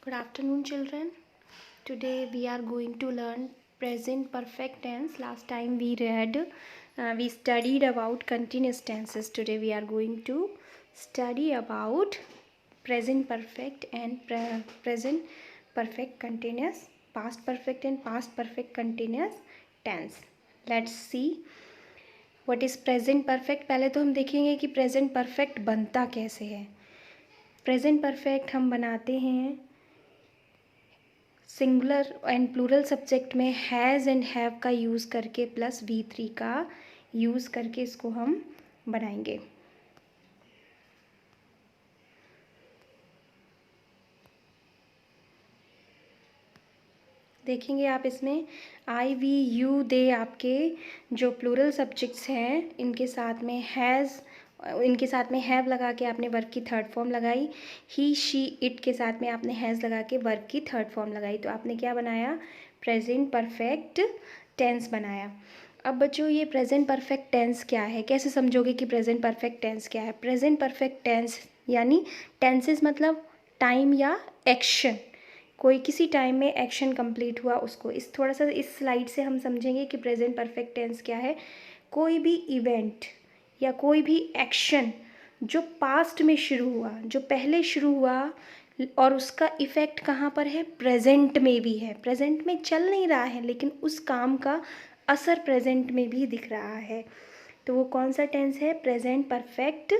Good afternoon, children. Today we are going to learn present perfect tense. Last time we studied about continuous tenses. Today we are going to study about present perfect and present perfect continuous, past perfect and past perfect continuous tense. Let's see what is present perfect. पहले तो हम देखेंगे कि present perfect बनता कैसे है. Present perfect हम बनाते हैं सिंगुलर एंड प्लूरल सब्जेक्ट में हैज़ एंड हैव का यूज़ करके प्लस V3 का यूज़ करके इसको हम बनाएंगे. देखेंगे आप इसमें आई वी यू दे आपके जो प्लूरल सब्जेक्ट्स हैं इनके साथ में हैज़, इनके साथ में हैव लगा के आपने वर्ब की थर्ड फॉर्म लगाई. ही शी इट के साथ में आपने हैज़ लगा के वर्ब की थर्ड फॉर्म लगाई. तो आपने क्या बनाया? प्रेजेंट परफेक्ट टेंस बनाया. अब बच्चों ये प्रेजेंट परफेक्ट टेंस क्या है, कैसे समझोगे कि प्रेजेंट परफेक्ट टेंस क्या है? प्रेजेंट परफेक्ट टेंस यानी टेंसेस मतलब टाइम या एक्शन, कोई किसी टाइम में एक्शन कंप्लीट हुआ उसको. इस थोड़ा सा इस स्लाइड से हम समझेंगे कि प्रेजेंट परफेक्ट टेंस क्या है. कोई भी इवेंट या कोई भी एक्शन जो पास्ट में शुरू हुआ, जो पहले शुरू हुआ और उसका इफ़ेक्ट कहाँ पर है? प्रेजेंट में भी है. प्रेजेंट में चल नहीं रहा है लेकिन उस काम का असर प्रेजेंट में भी दिख रहा है. तो वो कौन सा टेंस है? प्रेजेंट परफेक्ट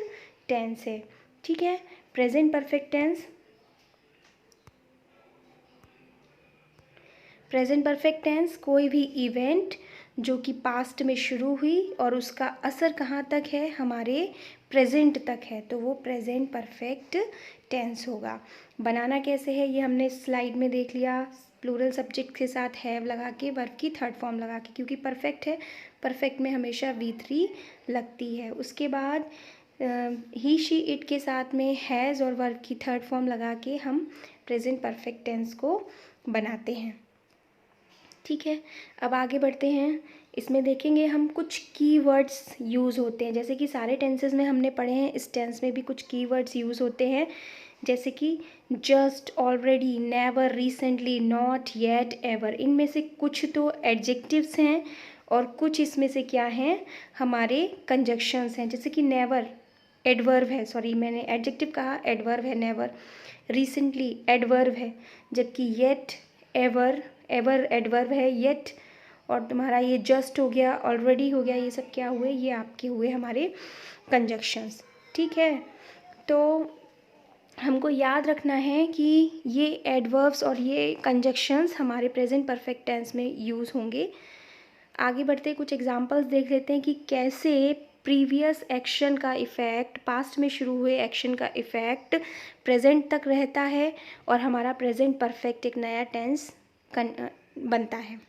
टेंस है. ठीक है. Present perfect tense, present perfect tense कोई भी इवेंट जो कि पास्ट में शुरू हुई और उसका असर कहाँ तक है? हमारे प्रेजेंट तक है. तो वो प्रेजेंट परफेक्ट टेंस होगा. बनाना कैसे है ये हमने स्लाइड में देख लिया. प्लूरल सब्जेक्ट के साथ हैव लगा के वर्ब की थर्ड फॉर्म लगा के, क्योंकि परफेक्ट है, परफेक्ट में हमेशा V3 लगती है. उसके बाद ही शी इट के साथ में हैज़ और वर्ब की थर्ड फॉर्म लगा के हम प्रेजेंट परफेक्ट टेंस को बनाते हैं. ठीक है. अब आगे बढ़ते हैं. इसमें देखेंगे हम कुछ कीवर्ड्स यूज़ होते हैं, जैसे कि सारे टेंसेस में हमने पढ़े हैं, इस टेंस में भी कुछ कीवर्ड्स यूज़ होते हैं, जैसे कि just, already, never, recently, not, yet, ever. इनमें से कुछ तो एडजेक्टिव्स हैं और कुछ इसमें से क्या हैं? हमारे कंजक्शंस हैं. जैसे कि नेवर एडवर्ब है, सॉरी मैंने एडजेक्टिव कहा, एडवर्ब है नेवर. रिसेंटली एडवर्ब है, जबकि येट एवर, एवर एडवर्ब है, येट और तुम्हारा ये जस्ट हो गया, ऑलरेडी हो गया, ये सब क्या हुए? ये आपके हुए हमारे कंजक्शंस. ठीक है. तो हमको याद रखना है कि ये एडवर्ब्स और ये कंजक्शंस हमारे प्रेजेंट परफेक्ट टेंस में यूज़ होंगे. आगे बढ़ते कुछ एग्जांपल्स देख लेते हैं कि कैसे प्रीवियस एक्शन का इफ़ेक्ट, पास्ट में शुरू हुए एक्शन का इफ़ेक्ट प्रेजेंट तक रहता है और हमारा प्रेजेंट परफेक्ट एक नया टेंस बनता है.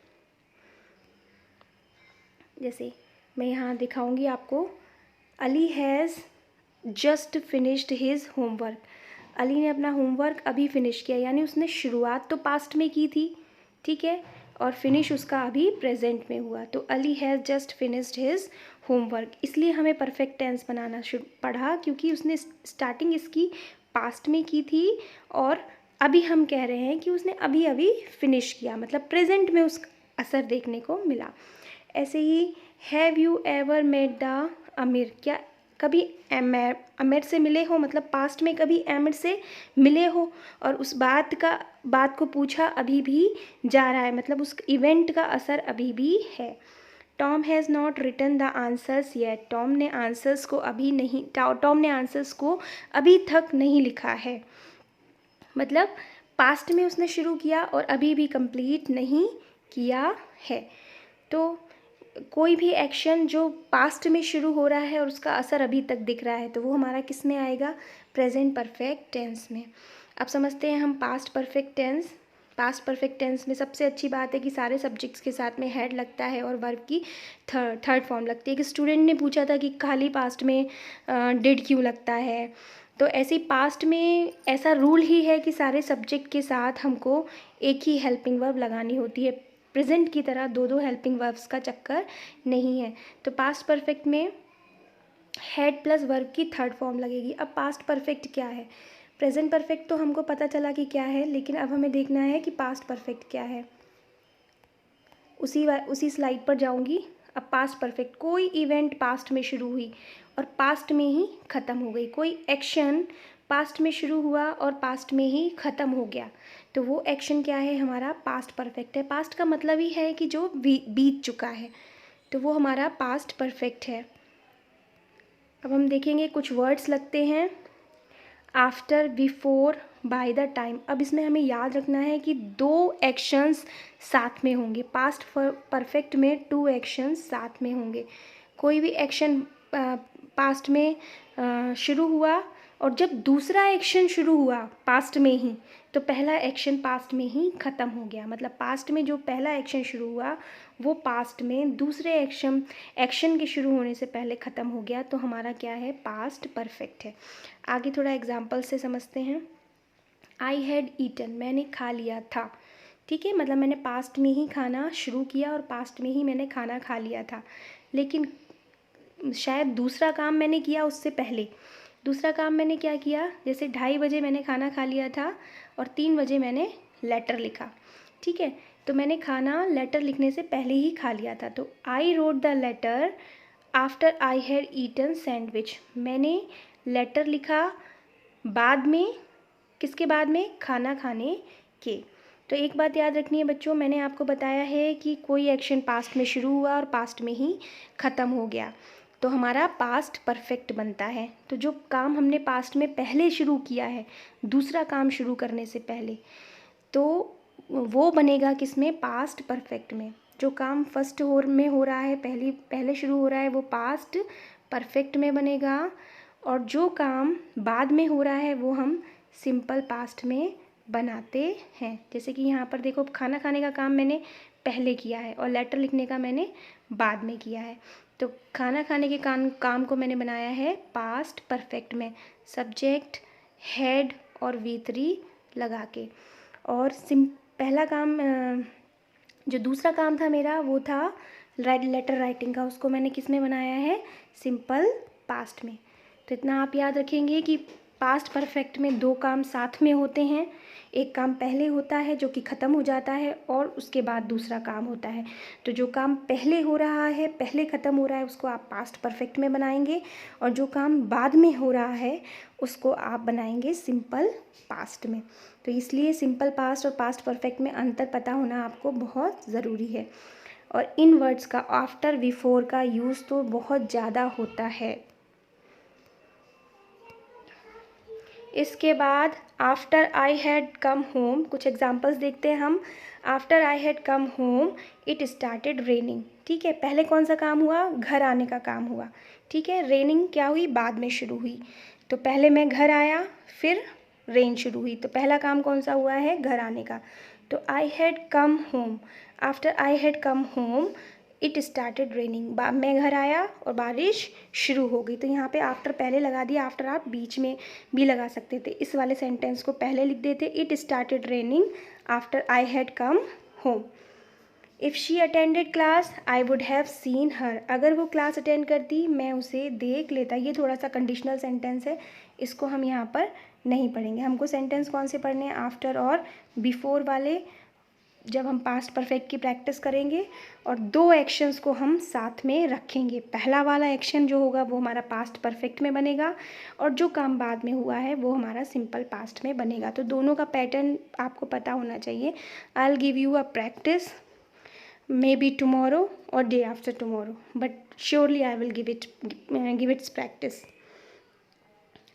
जैसे मैं यहाँ दिखाऊंगी आपको. Ali has just finished his homework. Ali ने अपना होमवर्क अभी फिनिश किया, यानी उसने शुरुआत तो पास्ट में की थी, ठीक है, और फिनिश उसका अभी प्रेजेंट में हुआ. तो Ali has just finished his homework. इसलिए हमें परफेक्ट टेंस बनाना पड़ा, क्योंकि उसने स्टार्टिंग इसकी पास्ट में की थी और अभी हम कह रहे हैं कि उसने अभी अभी फिनिश किया, मतलब प्रेजेंट में उसका असर देखने को मिला. ऐसे ही have you ever met the Amir. क्या कभी आमिर से मिले हो? मतलब पास्ट में कभी आमिर से मिले हो और उस बात को पूछा, अभी भी जा रहा है, मतलब उस इवेंट का असर अभी भी है. Tom has not written the answers yet. Tom ने आंसर्स को अभी तक नहीं लिखा है. मतलब पास्ट में उसने शुरू किया और अभी भी कंप्लीट नहीं किया है. तो कोई भी एक्शन जो पास्ट में शुरू हो रहा है और उसका असर अभी तक दिख रहा है, तो वो हमारा किस में आएगा? प्रेजेंट परफेक्ट टेंस में. अब समझते हैं हम past perfect tense. Past perfect tense में सबसे अच्छी बात है कि सारे सब्जेक्ट्स के साथ में हैड लगता है और वर्ब की थर्ड फॉर्म लगती है. कि स्टूडेंट ने पूछा था कि खाली पास्ट में डिड क्यों लगता है. तो ऐसे पास्ट में ऐसा रूल ही है कि सारे सब्जेक्ट के साथ हमको एक ही हेल्पिंग वर्ब लगानी होती है. प्रेजेंट की तरह दो दो हेल्पिंग वर्ब्स का चक्कर नहीं है. तो पास्ट परफेक्ट में हेड प्लस वर्ब की थर्ड फॉर्म लगेगी. अब पास्ट परफेक्ट क्या है? प्रेजेंट परफेक्ट तो हमको पता चला कि क्या है, लेकिन अब हमें देखना है कि पास्ट परफेक्ट क्या है। उसी स्लाइड पर जाऊंगी। अब पास्ट परफेक्ट, कोई इवेंट पास्ट में शुरू हुई और पास्ट में ही ख़त्म हो गई, कोई एक्शन पास्ट में शुरू हुआ और पास्ट में ही ख़त्म हो गया, तो वो एक्शन क्या है, हमारा पास्ट परफेक्ट है। पास्ट का मतलब ही है कि जो बीत चुका है, तो वो हमारा पास्ट परफेक्ट है। अब हम देखेंगे कुछ वर्ड्स लगते हैं, after, before, by the time. अब इसमें हमें याद रखना है कि 2 एक्शंस साथ में होंगे। पास्ट परफेक्ट में 2 एक्शंस साथ में होंगे। कोई भी एक्शन पास्ट में शुरू हुआ और जब दूसरा एक्शन शुरू हुआ पास्ट में ही, तो पहला एक्शन पास्ट में ही ख़त्म हो गया। मतलब पास्ट में जो पहला एक्शन शुरू हुआ वो पास्ट में दूसरे एक्शन के शुरू होने से पहले ख़त्म हो गया, तो हमारा क्या है, पास्ट परफेक्ट है। आगे थोड़ा एग्जाम्पल से समझते हैं। आई हैड ईटन, मैंने खा लिया था। ठीक है, मतलब मैंने पास्ट में ही खाना शुरू किया और पास्ट में ही मैंने खाना खा लिया था, लेकिन शायद दूसरा काम मैंने किया उससे पहले। दूसरा काम मैंने क्या किया, जैसे 2:30 बजे मैंने खाना खा लिया था और 3 बजे मैंने लेटर लिखा। ठीक है, तो मैंने खाना लेटर लिखने से पहले ही खा लिया था, तो I wrote the letter after I had eaten sandwich. मैंने लेटर लिखा बाद में, किसके बाद में, खाना खाने के। तो एक बात याद रखनी है बच्चों, मैंने आपको बताया है कि कोई एक्शन पास्ट में शुरू हुआ और पास्ट में ही ख़त्म हो गया, तो हमारा पास्ट परफेक्ट बनता है। तो जो काम हमने पास्ट में पहले शुरू किया है, दूसरा काम शुरू करने से पहले, तो वो बनेगा किस में, पास्ट परफेक्ट में। जो काम फर्स्ट में हो रहा है, पहले शुरू हो रहा है, वो पास्ट परफेक्ट में बनेगा, और जो काम बाद में हो रहा है वो हम सिंपल पास्ट में बनाते हैं। जैसे कि यहाँ पर देखो, खाना खाने का काम मैंने पहले किया है और लेटर लिखने का मैंने बाद में किया है, तो खाना खाने के काम को मैंने बनाया है पास्ट परफेक्ट में, सब्जेक्ट, हेड और V3 लगा के। और पहला काम, जो दूसरा काम था मेरा, वो था लेटर राइटिंग का, उसको मैंने किस में बनाया है, सिंपल पास्ट में। तो इतना आप याद रखेंगे कि पास्ट परफेक्ट में 2 काम साथ में होते हैं। एक काम पहले होता है जो कि ख़त्म हो जाता है, और उसके बाद दूसरा काम होता है। तो जो काम पहले हो रहा है, पहले ख़त्म हो रहा है, उसको आप पास्ट परफेक्ट में बनाएंगे, और जो काम बाद में हो रहा है उसको आप बनाएंगे सिंपल पास्ट में। तो इसलिए सिंपल पास्ट और पास्ट परफेक्ट में अंतर पता होना आपको बहुत ज़रूरी है। और इन वर्ड्स का आफ्टर, बिफोर का यूज़ तो बहुत ज़्यादा होता है। इसके बाद after I had come home, कुछ एग्जांपल्स देखते हैं हम। After I had come home it started raining. ठीक है, पहले कौन सा काम हुआ, घर आने का काम हुआ। ठीक है, रेनिंग क्या हुई, बाद में शुरू हुई। तो पहले मैं घर आया, फिर रेन शुरू हुई, तो पहला काम कौन सा हुआ है, घर आने का। तो I had come home, after I had come home it started raining, मैं घर आया और बारिश शुरू हो गई। तो यहाँ पे आफ्टर पहले लगा दिया, आफ्टर आप बीच में भी लगा सकते थे। इस वाले सेंटेंस को पहले लिख देते, it started raining after I had come home. If she attended class I would have seen हर, अगर वो क्लास अटेंड करती मैं उसे देख लेता। ये थोड़ा सा कंडीशनल सेंटेंस है, इसको हम यहाँ पर नहीं पढ़ेंगे। हमको सेंटेंस कौन से पढ़ने हैं, आफ्टर और बिफोर वाले, जब हम पास्ट परफेक्ट की प्रैक्टिस करेंगे। और 2 एक्शंस को हम साथ में रखेंगे। पहला वाला एक्शन जो होगा वो हमारा पास्ट परफेक्ट में बनेगा, और जो काम बाद में हुआ है वो हमारा सिंपल पास्ट में बनेगा। तो दोनों का पैटर्न आपको पता होना चाहिए। I will give you a practice, maybe tomorrow और day after tomorrow, but surely I will give its practice.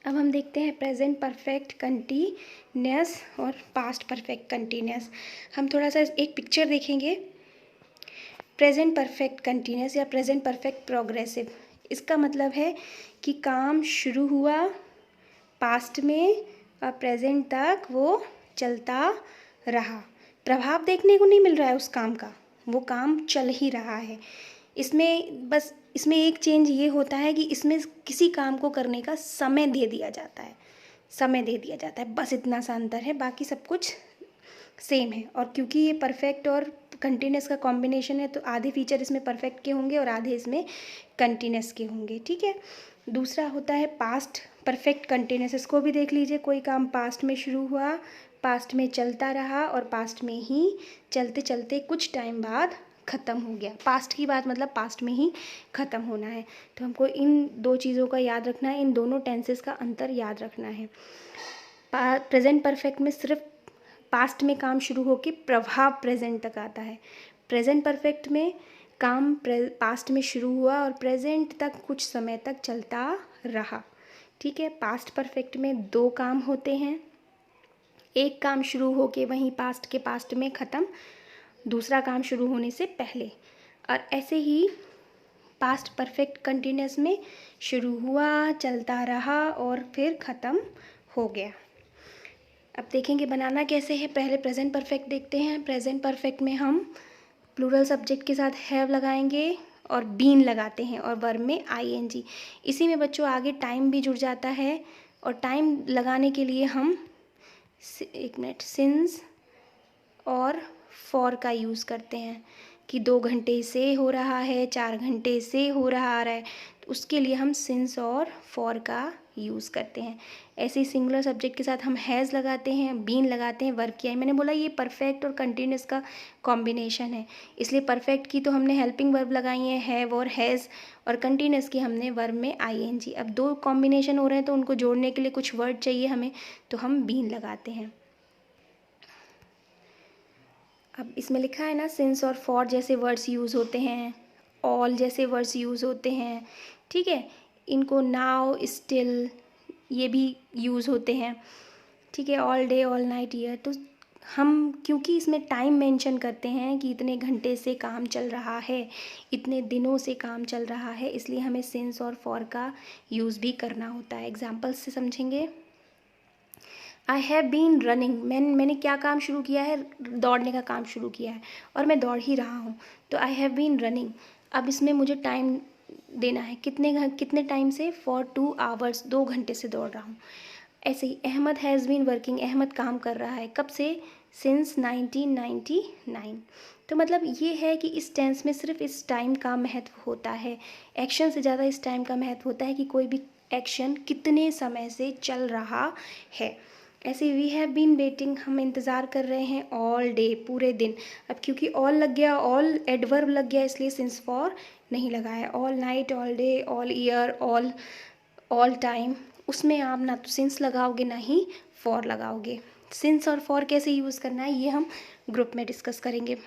अब हम देखते हैं प्रेजेंट परफेक्ट कंटीन्यूअस और पास्ट परफेक्ट कंटीन्यूअस। हम थोड़ा सा एक पिक्चर देखेंगे। प्रेजेंट परफेक्ट कंटीन्यूअस या प्रेजेंट परफेक्ट प्रोग्रेसिव, इसका मतलब है कि काम शुरू हुआ पास्ट में और प्रेजेंट तक वो चलता रहा। प्रभाव देखने को नहीं मिल रहा है उस काम का, वो काम चल ही रहा है। इसमें एक चेंज ये होता है कि इसमें किसी काम को करने का समय दे दिया जाता है, बस इतना सा अंतर है, बाकी सब कुछ सेम है। और क्योंकि ये परफेक्ट और कंटिन्यूस का कॉम्बिनेशन है, तो आधे फीचर इसमें परफेक्ट के होंगे और आधे इसमें कंटिन्यूस के होंगे। ठीक है, दूसरा होता है पास्ट परफेक्ट कंटिन्यूस, इसको भी देख लीजिए। कोई काम पास्ट में शुरू हुआ, पास्ट में चलता रहा और पास्ट में ही चलते चलते कुछ टाइम बाद ख़त्म हो गया। पास्ट की बात मतलब पास्ट में ही ख़त्म होना है। तो हमको इन दो चीज़ों का याद रखना है, इन दोनों टेंसेस का अंतर याद रखना है। प्रेजेंट परफेक्ट में सिर्फ पास्ट में काम शुरू होकर प्रभाव प्रेजेंट तक आता है। प्रेजेंट परफेक्ट में काम पास्ट में शुरू हुआ और प्रेजेंट तक कुछ समय तक चलता रहा। ठीक है। पास्ट परफेक्ट में दो काम होते हैं, एक काम शुरू होके वहीं पास्ट के पास्ट में ख़त्म, दूसरा काम शुरू होने से पहले। और ऐसे ही पास्ट परफेक्ट कंटिन्यूस में शुरू हुआ, चलता रहा और फिर ख़त्म हो गया। अब देखेंगे बनाना कैसे है। पहले प्रेजेंट परफेक्ट देखते हैं। प्रेजेंट परफेक्ट में हम प्लूरल सब्जेक्ट के साथ हैव लगाएंगे और बीन लगाते हैं और वर्ब में आईएनजी। इसी में बच्चों आगे टाइम भी जुड़ जाता है और टाइम लगाने के लिए हम सिंस और फॉर का यूज़ करते हैं कि 2 घंटे से हो रहा है, 4 घंटे से हो रहा है, तो उसके लिए हम सिंस और फॉर का यूज़ करते हैं। ऐसे ही सिंगुलर सब्जेक्ट के साथ हम हैज़ लगाते हैं, बीन लगाते हैं, वर्ब किया है। मैंने बोला ये परफेक्ट और कंटिन्यूस का कॉम्बिनेशन है, इसलिए परफेक्ट की तो हमने हेल्पिंग वर्ब लगाई है हैव और हैज़, और कंटिन्यूस की हमने वर्ब में आईएनजी। अब दो कॉम्बिनेशन हो रहे हैं तो उनको जोड़ने के लिए कुछ वर्ड चाहिए हमें, तो हम बीन लगाते हैं। अब इसमें लिखा है ना सिंस और फॉर जैसे वर्ड्स यूज़ होते हैं, ऑल जैसे वर्ड्स यूज़ होते हैं। ठीक है। इनको नाउ, स्टिल ये भी यूज़ होते हैं। ठीक है। All day, all night, year. तो हम क्योंकि इसमें टाइम मेंशन करते हैं कि इतने घंटे से काम चल रहा है, इतने दिनों से काम चल रहा है, इसलिए हमें सिंस और फॉर का यूज़ भी करना होता है। एग्जाम्पल्स से समझेंगे। आई हैव बीन रनिंग, मैंने क्या काम शुरू किया है, दौड़ने का काम शुरू किया है और मैं दौड़ ही रहा हूँ, तो आई हैव बीन रनिंग। अब इसमें मुझे टाइम देना है, कितने टाइम से, फॉर 2 आवर्स, 2 घंटे से दौड़ रहा हूँ। ऐसे ही Ahmad has been working, Ahmad काम कर रहा है, कब से, सिंस 1999। तो मतलब ये है कि इस टेंस में सिर्फ इस टाइम का महत्व होता है, एक्शन से ज़्यादा इस टाइम का महत्व होता है कि कोई भी एक्शन कितने समय से चल रहा है। ऐसे वी हैव बीन वेटिंग, हम इंतज़ार कर रहे हैं, ऑल डे, पूरे दिन। अब क्योंकि ऑल लग गया, ऑल एडवर्ब लग गया, इसलिए सिंस फॉर नहीं लगाया। All night, all day, all year, all time, उसमें आप ना तो सिंस लगाओगे ना ही फॉर लगाओगे। सिंस और फॉर कैसे यूज़ करना है ये हम ग्रुप में डिस्कस करेंगे।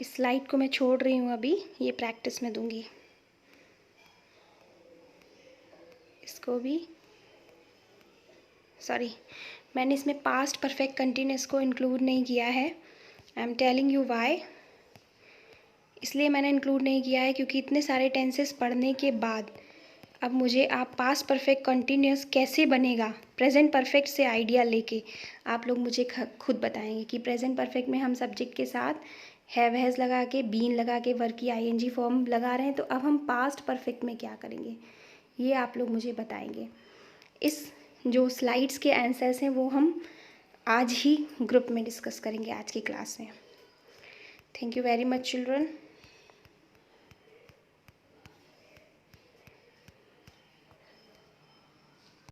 इस स्लाइड को मैं छोड़ रही हूँ अभी, ये प्रैक्टिस में दूंगी। इसको भी मैंने इसमें पास्ट परफेक्ट कंटिन्यूस को इंक्लूड नहीं किया है। I am telling you why. इसलिए मैंने इंक्लूड नहीं किया है क्योंकि इतने सारे टेंसेस पढ़ने के बाद अब मुझे आप पास्ट परफेक्ट कंटिन्यूस कैसे बनेगा प्रेजेंट परफेक्ट से आइडिया लेके आप लोग मुझे खुद बताएंगे कि प्रेजेंट परफेक्ट में हम सब्जेक्ट के साथ हैव हैज़ लगा के, बीन लगा के, वर्ब की आईएनजी फॉर्म लगा रहे हैं, तो अब हम पास्ट परफेक्ट में क्या करेंगे ये आप लोग मुझे बताएंगे। इस जो स्लाइड्स के आंसर्स हैं वो हम आज ही ग्रुप में डिस्कस करेंगे आज की क्लास में। Thank you very much children.